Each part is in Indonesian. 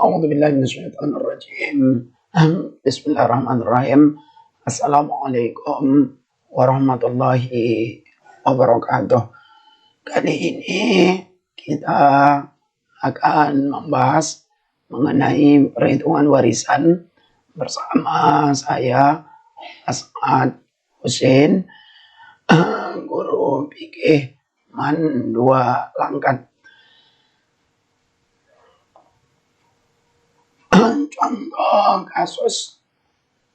A'udzu billahi minasyaitonir rajim. Bismillahirrahmanirrahim. Assalamualaikum warahmatullahi wabarakatuh. Kali ini kita akan membahas mengenai perhitungan warisan bersama saya As'ad Hussein, guru fikih MAN 2 Langkat. Contoh kasus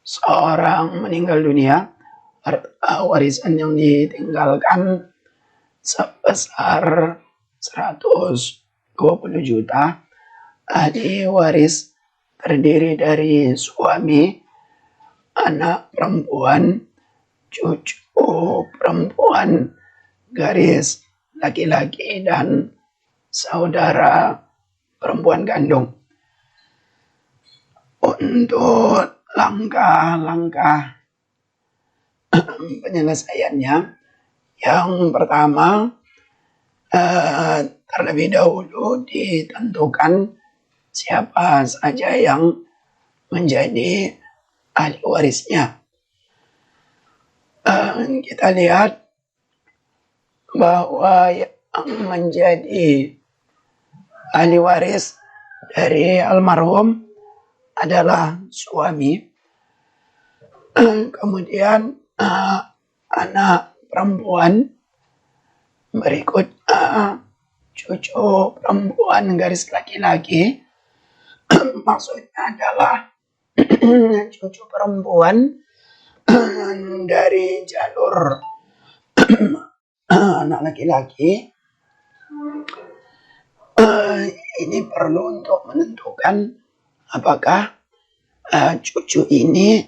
seorang meninggal dunia, harta warisan yang ditinggalkan sebesar 120 juta. Ahli waris terdiri dari suami, anak perempuan, cucu perempuan garis laki-laki, dan saudara perempuan kandung. Untuk langkah-langkah penyelesaiannya, yang pertama, terlebih dahulu ditentukan siapa saja yang menjadi ahli warisnya. Kita lihat bahwa yang menjadi ahli waris dari almarhum adalah suami, kemudian anak perempuan, berikutnya cucu perempuan garis laki-laki. Maksudnya adalah cucu perempuan dari jalur anak laki-laki. Ini perlu untuk menentukan apakah cucu ini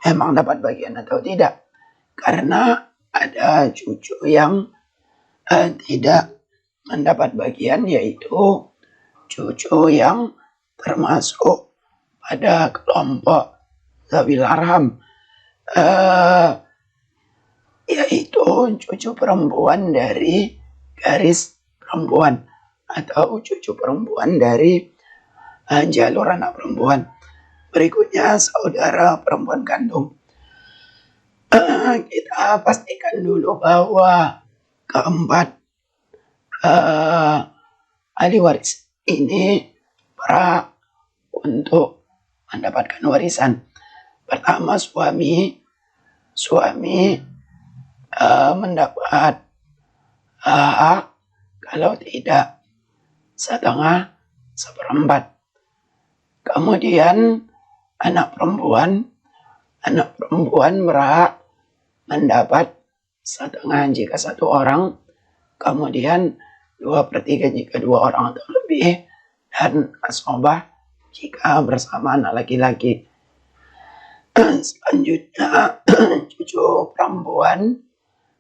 memang dapat bagian atau tidak. Karena ada cucu yang tidak mendapat bagian, yaitu cucu yang termasuk pada kelompok zawil arham, yaitu cucu perempuan dari garis perempuan atau cucu perempuan dari jalur anak perempuan. Berikutnya saudara perempuan kandung. Kita pastikan dulu bahwa keempat ahli waris ini berhak untuk mendapatkan warisan. Pertama, suami mendapat hak, kalau tidak setengah, seperempat. Kemudian anak perempuan berhak mendapat setengah jika satu orang, kemudian 2/3 jika dua orang atau lebih, dan asobah jika bersama anak laki-laki. Selanjutnya, cucu perempuan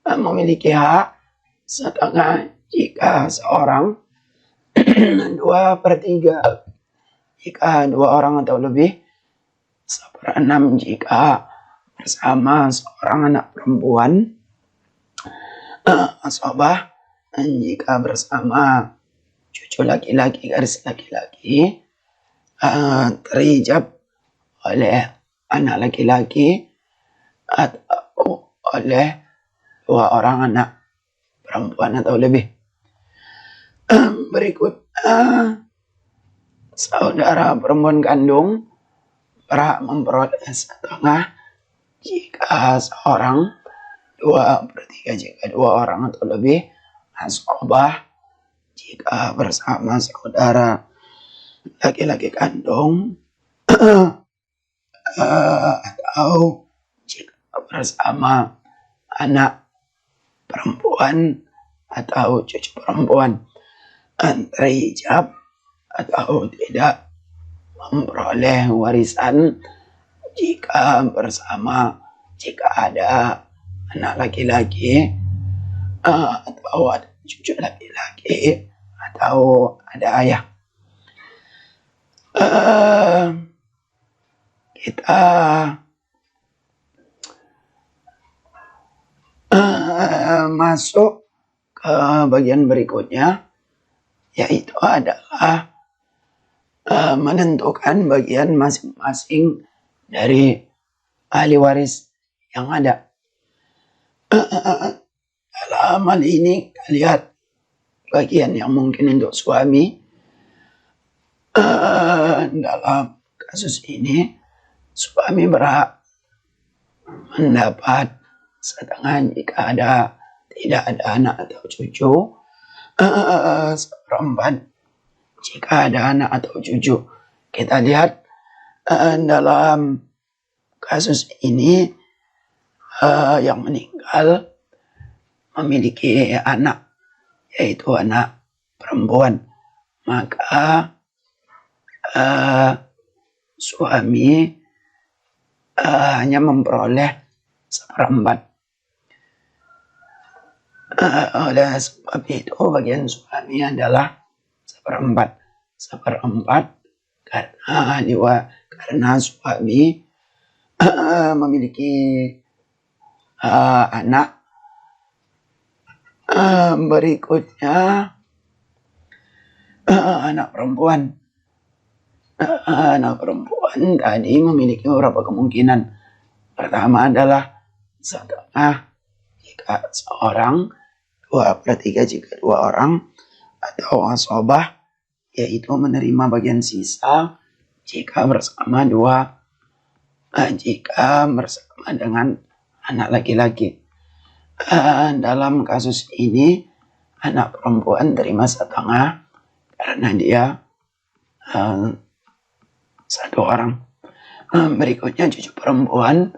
memiliki hak setengah jika seorang, 2/3 jika dua orang atau lebih, 1/6 jika bersama seorang anak perempuan, asobah jika bersama cucu laki-laki garis laki-laki, terhijab oleh anak laki-laki atau oleh dua orang anak perempuan atau lebih. Berikutnya, saudara perempuan kandung berhak memperoleh setengah jika seorang, 2/3 jika dua orang atau lebih, asobah jika bersama saudara laki-laki kandung, atau jika bersama anak perempuan atau cucu perempuan, terhijab atau tidak memperoleh warisan jika ada anak laki-laki atau ada cucu laki-laki atau ada ayah. Kita masuk ke bagian berikutnya, yaitu adalah menentukan bagian masing-masing dari ahli waris yang ada. Dalam hal ini kita lihat bagian yang mungkin untuk suami. Dalam kasus ini suami berhak mendapat setengah jika tidak ada anak atau cucu, seperempat jika ada anak atau cucu. Kita lihat dalam kasus ini yang meninggal memiliki anak, yaitu anak perempuan, maka suami hanya memperoleh seperempat. Oleh sebab itu bagian suami adalah seperempat karena suami memiliki anak. Berikutnya anak perempuan. Anak perempuan tadi memiliki beberapa kemungkinan. Pertama adalah setengah jika seorang, 2/3 jika dua orang, atau asobah, yaitu menerima bagian sisa jika bersama dengan anak laki-laki. Dalam kasus ini anak perempuan terima setengah karena dia satu orang. Berikutnya cucu perempuan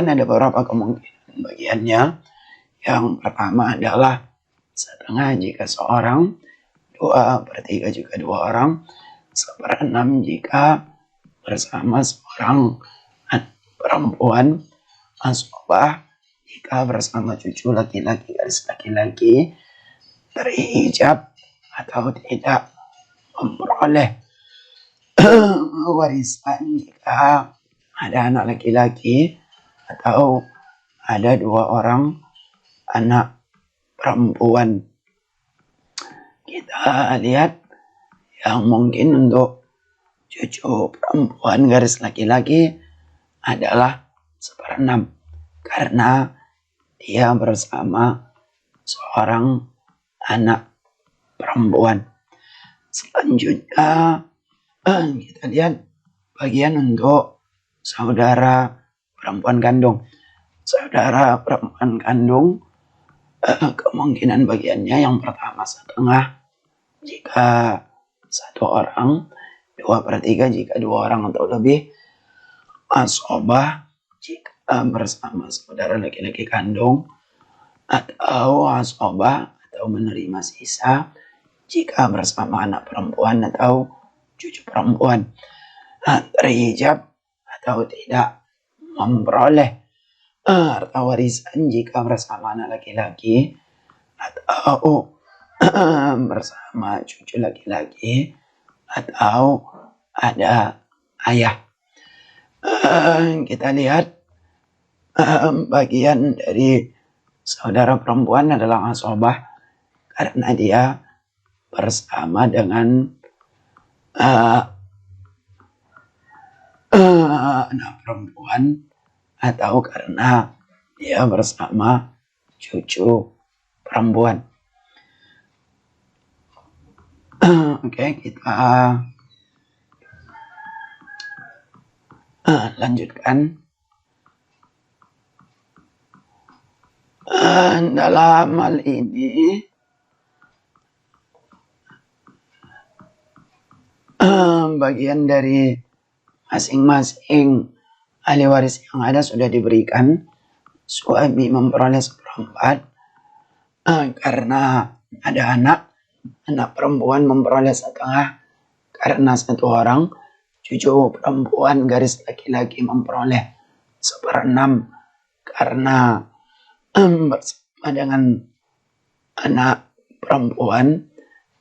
ada beberapa kemungkinan bagiannya. Yang pertama adalah setengah jika seorang, 2/3 jika dua orang, 1/6 jika bersama seorang perempuan, asobah jika bersama cucu laki-laki garis laki-laki, terhijab atau tidak memperoleh warisan jika ada anak laki-laki atau ada 2 orang anak perempuan. Kita lihat yang mungkin untuk cucu perempuan garis laki-laki adalah 1/6 karena dia bersama seorang anak perempuan. Selanjutnya kita lihat bagian untuk saudara perempuan kandung. Saudara perempuan kandung kemungkinan bagiannya yang pertama setengah jika satu orang, 2/3 jika 2 orang atau lebih, asobah jika bersama saudara laki-laki kandung, atau asobah atau menerima sisa jika bersama anak perempuan atau cucu perempuan, terhijab atau tidak memperoleh harta warisan jika bersama anak laki-laki atau bersama cucu laki-laki atau ada ayah. Kita lihat bagian dari saudara perempuan adalah asobah karena dia bersama dengan anak perempuan atau karena dia bersama cucu perempuan. Oke, kita lanjutkan. Dalam hal ini bagian dari masing-masing ahli waris yang ada sudah diberikan. Suami memperoleh 1/4 karena ada anak perempuan memperoleh setengah karena 1 orang, cucu perempuan garis laki-laki memperoleh 1/6 karena bersama dengan anak perempuan,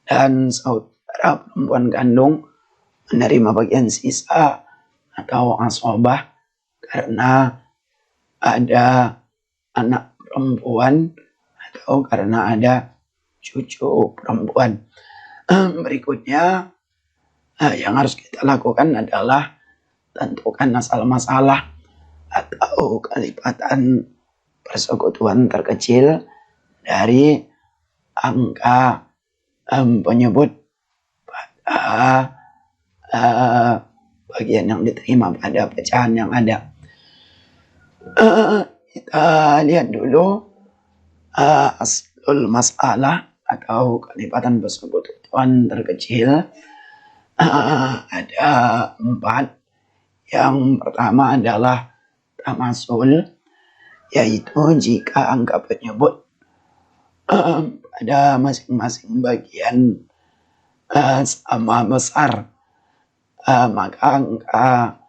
dan saudara perempuan kandung menerima bagian sisa atau asobah karena ada anak perempuan atau karena ada cucu perempuan. Berikutnya Yang harus kita lakukan adalah tentukan asal masalah atau kelipatan persekutuan terkecil dari angka penyebut pada bagian yang diterima pada pecahan yang ada. Kita lihat dulu aslul masalah atau kelipatan persekutuan terkecil. Ada 4. Yang pertama adalah tamasul, yaitu jika angka penyebut pada masing-masing bagian sama besar, maka angka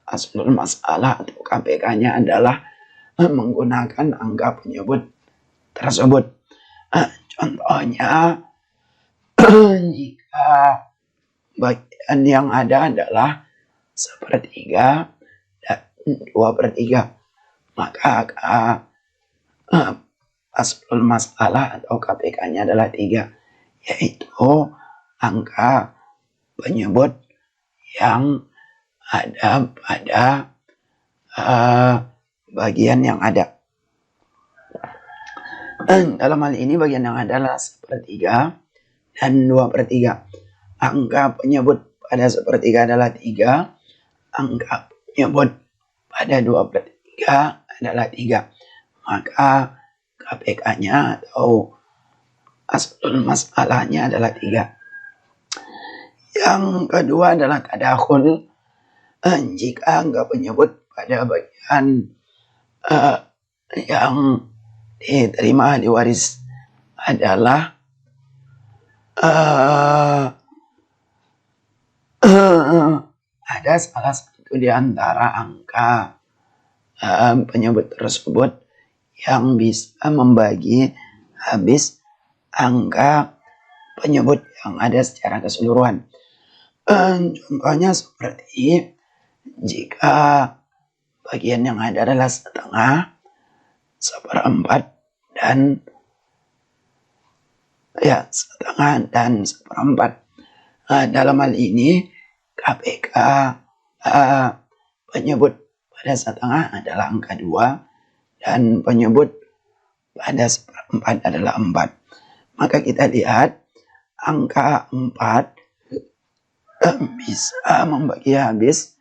aslul masalah atau KPK-nya adalah menggunakan angka penyebut tersebut. Contohnya, jika bagian yang ada adalah 1/3 dan 2/3, maka aslul masalah atau KPK-nya adalah 3, yaitu angka penyebut yang ada pada bagian yang ada. Dalam hal ini bagian yang ada adalah 1/3 dan 2/3. Angka penyebut pada 1/3 adalah 3, angka penyebut pada 2/3 adalah 3. Maka KPK-nya atau aslul masalahnya adalah 3. Yang kedua adalah tadakhul. Jika angka penyebut pada bagian yang diterima ahli waris adalah ada salah satu di antara angka penyebut tersebut yang bisa membagi habis angka penyebut yang ada secara keseluruhan. Contohnya seperti jika bagian yang ada adalah 1/2, 1/4, dan 1/2 dan 1/4. Dalam hal ini KPK penyebut pada 1/2 adalah angka 2 dan penyebut pada 1/4 adalah 4. Maka kita lihat angka 4 bisa membagi habis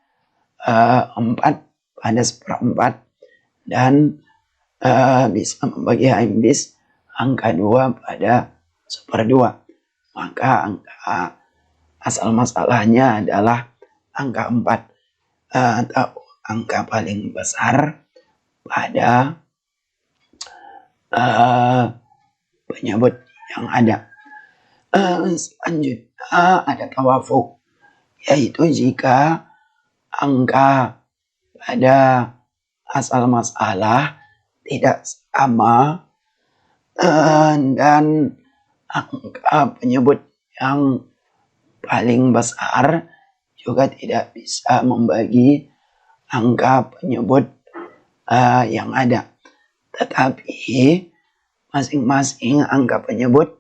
4 pada 1/4 dan bisa membagi habis angka 2 pada 1/2. Maka angka asal masalahnya adalah angka 4 atau angka paling besar pada penyebut yang ada. Selanjutnya ada tawafuk, yaitu jika angka pada asal masalah tidak sama dan angka penyebut yang paling besar juga tidak bisa membagi angka penyebut yang ada. Tetapi masing-masing angka penyebut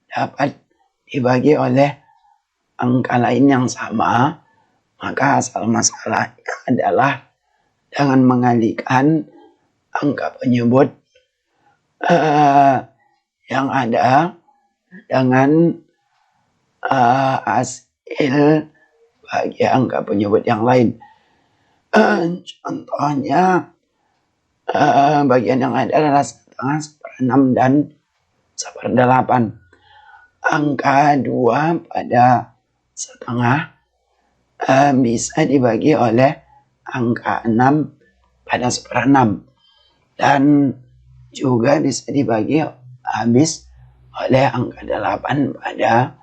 dapat dibagi oleh angka lain yang sama, maka asal masalahnya adalah dengan mengalihkan angka penyebut yang ada dengan hasil bagi angka penyebut yang lain. Contohnya bagian yang ada adalah 1/2, 1/6, dan 1/8. Angka 2 pada 1/2 bisa dibagi oleh angka 6 pada 1/6 dan juga bisa dibagi habis oleh angka 8 pada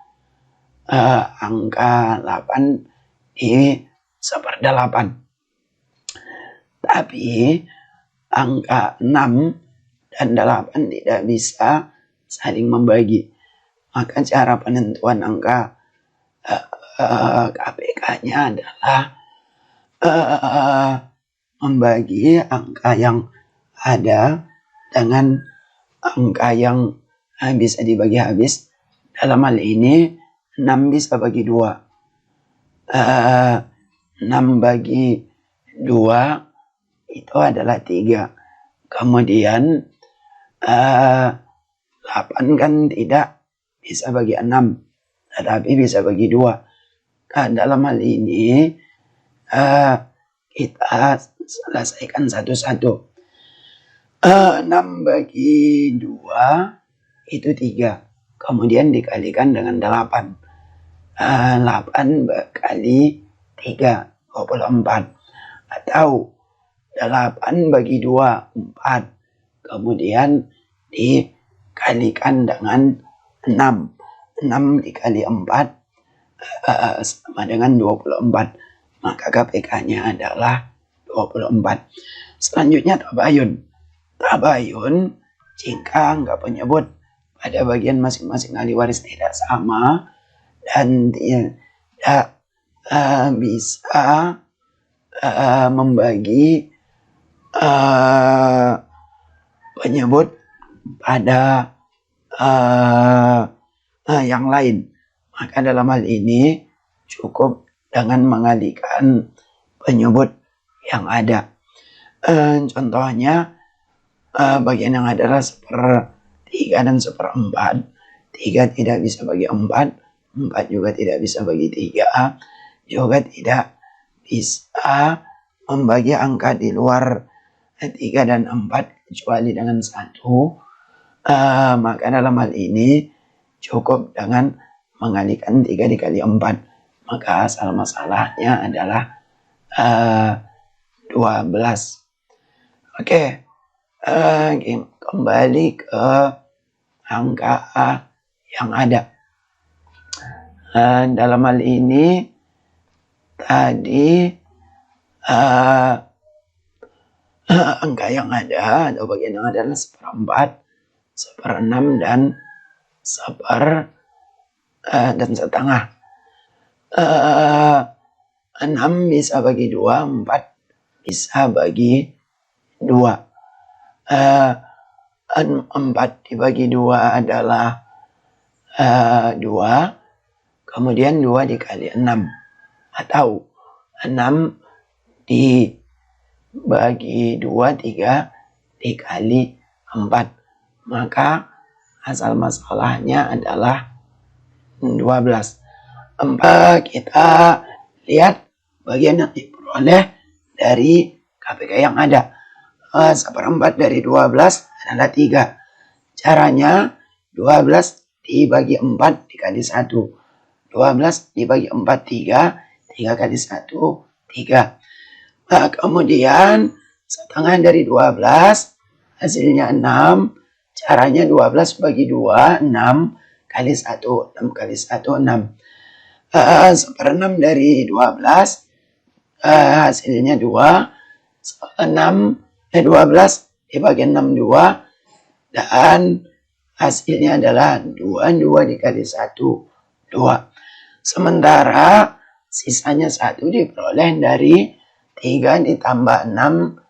angka 8 di 1/8. Tapi angka 6 dan 8 tidak bisa saling membagi. Maka cara penentuan angka KPK-nya adalah membagi angka yang ada dengan angka yang bisa dibagi habis. Dalam hal ini 6 bisa bagi 2, eh, 6 bagi 2 itu adalah 3. Kemudian 8 kan tidak bisa bagi 6, tetapi bisa bagi 2. Nah, dalam hal ini kita selesaikan satu-satu. 6 bagi 2 itu 3. Kemudian dikalikan dengan 8. 8 kali 3, 24. Atau 8 bagi 2, 4. Kemudian dikalikan dengan 6. 6 dikali 4 sama dengan 24. Maka KPK-nya adalah 24. Selanjutnya tabayun. Tabayun jika anggap penyebut pada bagian masing-masing ahli waris tidak sama dan tidak bisa membagi penyebut pada yang lain. Maka dalam hal ini cukup dengan mengalihkan penyebut yang ada. Contohnya bagian yang adalah 1/3 dan 1/4. 3 tidak bisa bagi 4, 4 juga tidak bisa bagi 3, juga tidak bisa membagi angka di luar 3 dan 4 kecuali dengan 1. Maka dalam hal ini cukup dengan mengalihkan 3 dikali 4. Maka asal masalahnya adalah 12. Oke, kembali ke angka yang ada. Dalam hal ini tadi angka yang ada atau bagian yang ada adalah 1/4, 1/6 dan 1/setengah. 6 bisa bagi 2, 4 bisa bagi 2. 4 dibagi 2 adalah 2. Kemudian 2 dikali 6. Atau 6 dibagi 2, 3 dikali 4. Maka asal masalahnya adalah 12. 4 kita lihat bagian yang diperoleh dari KPK yang ada. 1/4 dari 12 adalah 3. Caranya 12 dibagi 4 dikali 1. 12 dibagi 4, 3. 3 kali 1, 3. Nah, kemudian setengah dari 12 hasilnya 6. Caranya 12 bagi 2, 6 kali 1. 6 kali 1, 6. 1/6 dari 12 hasilnya 2. 12 dibagi 6, 2. Dan hasilnya adalah 2. 2 dikali 1, 2. Sementara sisanya 1 diperoleh dari 3 ditambah 6,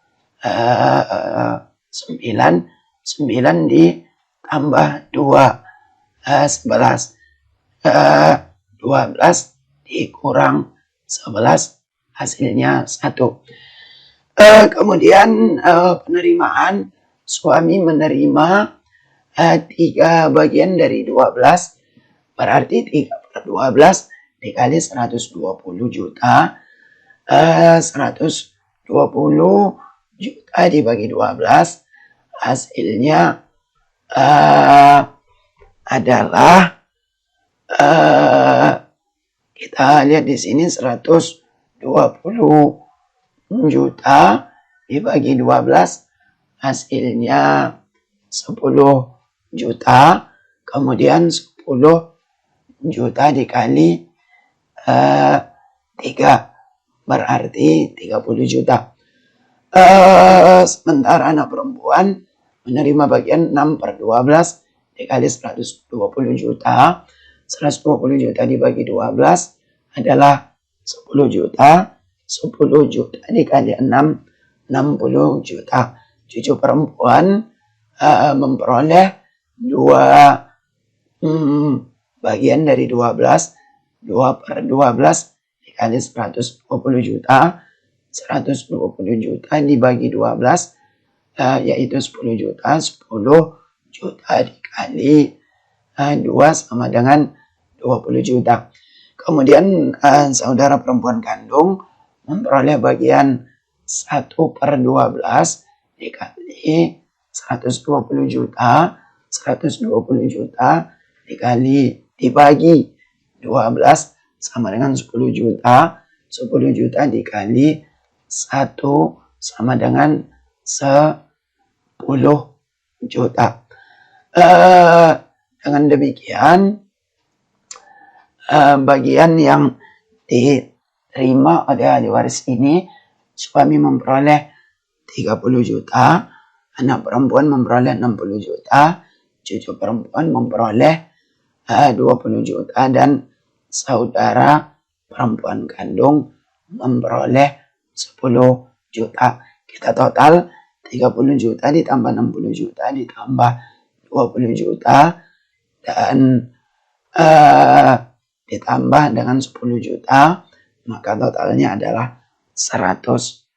9. 9 ditambah 2, 11. 12 dikurang 11 hasilnya 1. Kemudian penerimaan, suami menerima 3 bagian dari 12, berarti 3/12 dikali 120 juta. 120 juta dibagi 12 hasilnya adalah kita lihat di sini 120 juta dibagi 12 hasilnya 10 juta. Kemudian 10 juta dikali 3 berarti 30 juta. Sementara anak perempuan menerima bagian 6/12 dikali 120 juta. 120 juta dibagi 12 adalah 10 juta. 10 juta dikali 6, 60 juta. Cucu perempuan memperoleh 2 bagian dari 12. 2/12 dikali 120 juta. 120 juta dibagi 12 yaitu 10 juta. 10 juta dikali 2 sama dengan 20 juta. Kemudian saudara perempuan kandung memperoleh bagian 1/12 dikali 120 juta. 120 juta dibagi 12 sama dengan 10 juta. 10 juta dikali 1 sama dengan 10 juta. Dengan demikian bagian yang diterima oleh ahli waris ini, suami memperoleh 30 juta, anak perempuan memperoleh 60 juta, cucu perempuan memperoleh 20 juta, dan saudara perempuan kandung memperoleh 10 juta. Kita total 30 juta ditambah 60 juta ditambah 20 juta dan ditambah dengan 10 juta, maka totalnya adalah 120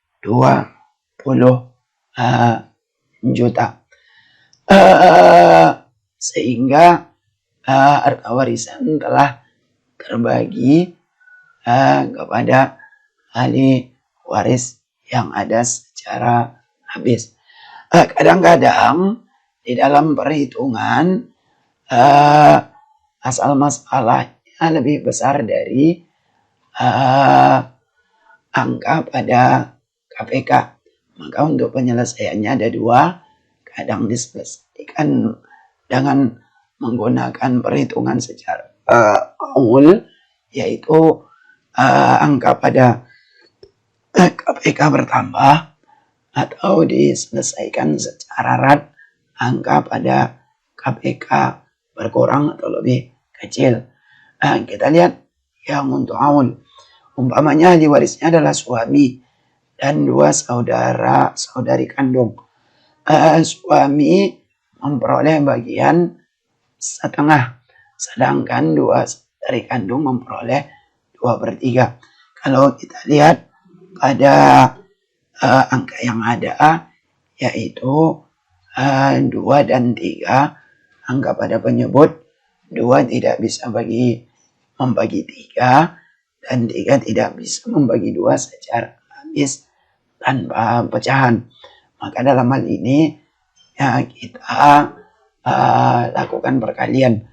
juta. Sehingga harta warisan telah terbagi kepada ahli waris yang ada secara habis. Kadang-kadang di dalam perhitungan asal masalahnya lebih besar dari angka pada KPK. Maka untuk penyelesaiannya ada dua. Kadang diselesaikan dengan menggunakan perhitungan secara awal, yaitu angka pada KPK bertambah, atau diselesaikan secara rat, angka pada KPK berkurang atau lebih kecil. Kita lihat yang untuk awal. Umpamanya ahli warisnya adalah suami dan 2 saudari kandung. Suami memperoleh bagian setengah, sedangkan 2 saudari kandung memperoleh 2/3. Kalau kita lihat pada angka yang ada, yaitu 2 dan 3, angka pada penyebut 2 tidak bisa membagi 3, dan 3 tidak bisa membagi 2 secara habis tanpa pecahan. Maka dalam hal ini ya kita lakukan perkalian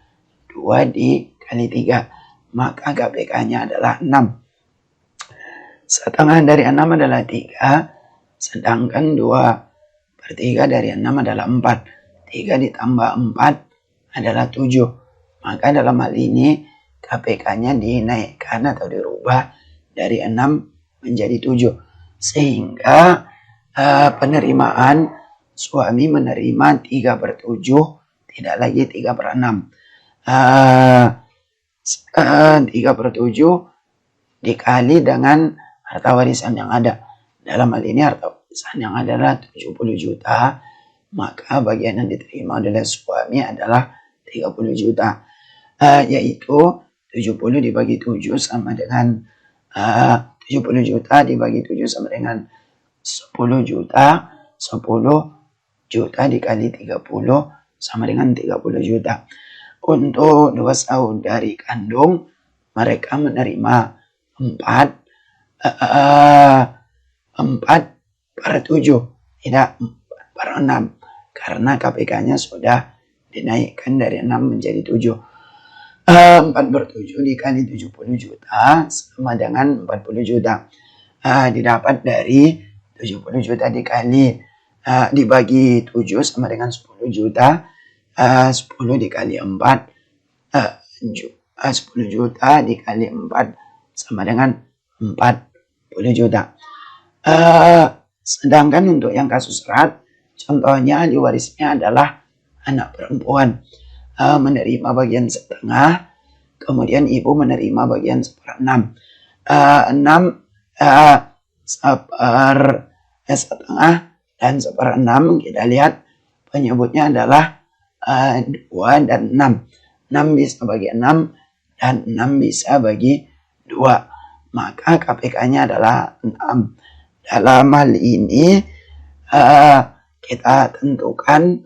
2 dikali 3, maka KPK-nya adalah 6. Setengah dari 6 adalah 3, sedangkan 2/3 dari 6 adalah 4. 3 ditambah 4 adalah 7. Maka dalam hal ini KPK-nya dinaikkan atau dirubah dari 6 menjadi 7. Sehingga penerimaan suami menerima 3/7, tidak lagi 3/6. 3/7 dikali dengan harta warisan yang ada. Dalam hal ini harta warisan yang adalah 70 juta, maka bagian yang diterima oleh suami adalah 30 juta. Yaitu 70 dibagi 7 sama dengan 70 juta dibagi 7 sama dengan 10 juta. 10 juta dikali 30 sama dengan 30 juta. Untuk 2 saudari kandung, mereka menerima 4/7, tidak 4/6, karena KPK-nya sudah dinaikkan dari 6 menjadi 7. 4/7 dikali 70 juta sama dengan 40 juta. Didapat dari 70 juta dibagi 7 sama dengan 10 juta. 10 dikali 4, 10 juta dikali 4 sama dengan 40 juta. Sedangkan untuk yang kasus rat, contohnya ahli warisnya adalah anak perempuan, menerima bagian setengah, kemudian ibu menerima bagian 1/6. 6 setengah dan 1/6, kita lihat penyebutnya adalah 2 dan 6. 6 bisa bagi 6 dan 6 bisa bagi 2. maka KPK-nya adalah 6. Dalam hal ini kita tentukan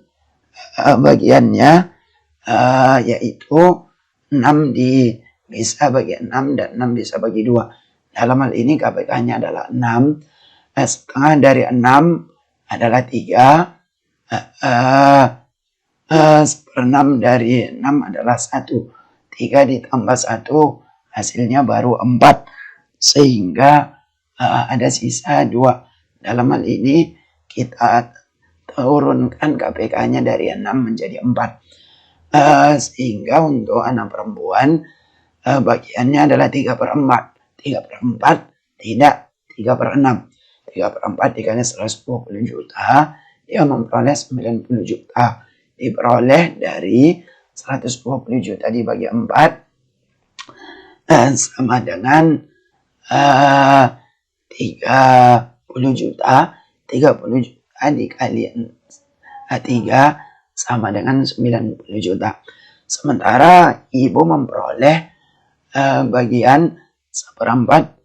bagiannya, yaitu 6 bisa bagi 6 dan 6 bisa bagi 2. Dalam hal ini KPK-nya adalah 6. Setengah dari 6 adalah 3. 1/6 dari 6 adalah 1. 3 ditambah 1 hasilnya baru 4. Sehingga ada sisa 2. Dalam hal ini kita turunkan KPK-nya dari 6 menjadi 4. Sehingga untuk anak perempuan bagiannya adalah 3/4. 3/4 tidak 3/6. 3/4 dikali 120 juta, dia memperoleh 90 juta. Diperoleh dari 120 juta dibagi 4 sama dengan 30 juta. 30 juta dikali 3 sama dengan 90 juta. Sementara ibu memperoleh bagian 1/4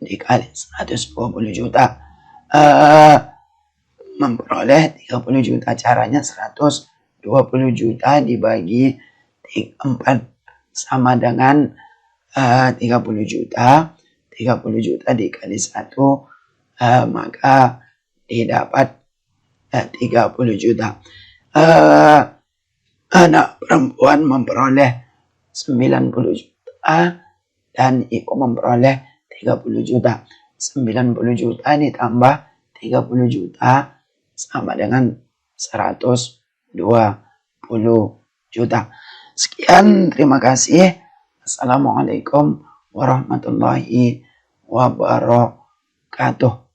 dikali 120 juta. Memperoleh 30 juta. Caranya 120 juta dibagi 4 sama dengan 30 juta. 30 juta dikali 1, maka didapat 30 juta. Anak perempuan memperoleh 90 juta dan ibu memperoleh 30 juta. 90 juta ditambah 30 juta sama dengan 120 juta. Sekian, terima kasih. Assalamualaikum warahmatullahi wabarakatuh.